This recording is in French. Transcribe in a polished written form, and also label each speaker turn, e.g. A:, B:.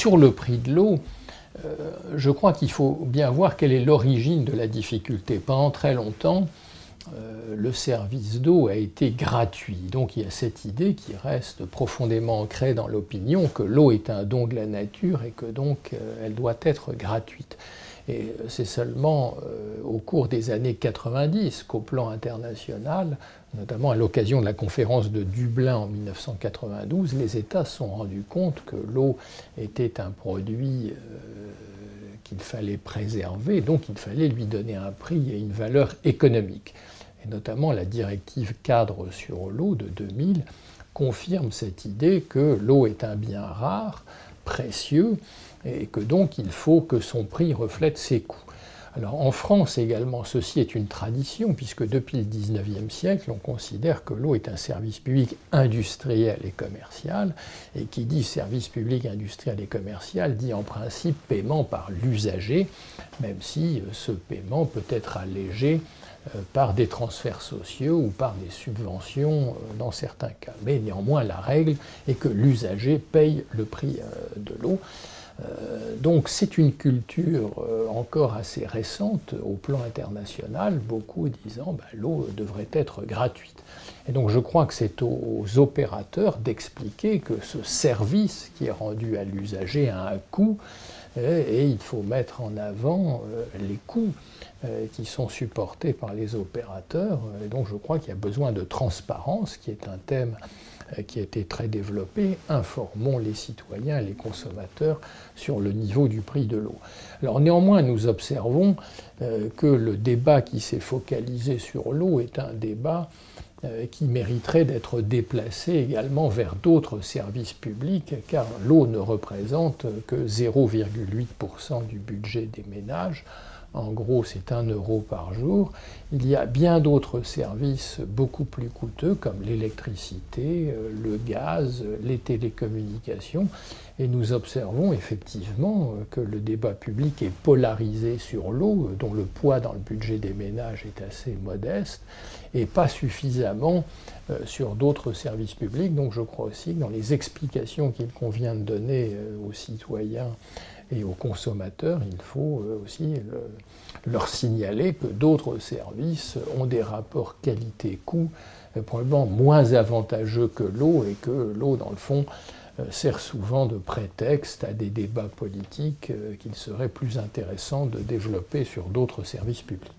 A: sur le prix de l'eau, je crois qu'il faut bien voir quelle est l'origine de la difficulté. Pendant très longtemps, le service d'eau a été gratuit. Donc il y a cette idée qui reste profondément ancrée dans l'opinion que l'eau est un don de la nature et que donc elle doit être gratuite. Et c'est seulement au cours des années 90 qu'au plan international, notamment à l'occasion de la conférence de Dublin en 1992, les États se sont rendus compte que l'eau était un produit qu'il fallait préserver, donc il fallait lui donner un prix et une valeur économique. Et notamment la directive cadre sur l'eau de 2000 confirme cette idée que l'eau est un bien rare, précieux, et que donc il faut que son prix reflète ses coûts. Alors en France également, ceci est une tradition, puisque depuis le XIXe siècle, on considère que l'eau est un service public industriel et commercial, et qui dit service public industriel et commercial dit en principe paiement par l'usager, même si ce paiement peut être allégé par des transferts sociaux ou par des subventions dans certains cas. Mais néanmoins, la règle est que l'usager paye le prix de l'eau. Donc c'est une culture encore assez récente au plan international, beaucoup disant l'eau devrait être gratuite. Et donc je crois que c'est aux opérateurs d'expliquer que ce service qui est rendu à l'usager a un coût et il faut mettre en avant les coûts qui sont supportés par les opérateurs. Et donc je crois qu'il y a besoin de transparence, qui est un thème qui a été très développé. Informons les citoyens et les consommateurs sur le niveau du prix de l'eau. Alors néanmoins, nous observons que le débat qui s'est focalisé sur l'eau est un débat qui mériterait d'être déplacé également vers d'autres services publics, car l'eau ne représente que 0,8% du budget des ménages. En gros, c'est 1 euro par jour. Il y a bien d'autres services beaucoup plus coûteux, comme l'électricité, le gaz, les télécommunications. Et nous observons effectivement que le débat public est polarisé sur l'eau, dont le poids dans le budget des ménages est assez modeste, et pas suffisamment sur d'autres services publics. Donc je crois aussi que dans les explications qu'il convient de donner aux citoyens et aux consommateurs, il faut aussi leur signaler que d'autres services ont des rapports qualité-coût probablement moins avantageux que l'eau, et que l'eau, dans le fond, sert souvent de prétexte à des débats politiques qu'il serait plus intéressant de développer sur d'autres services publics.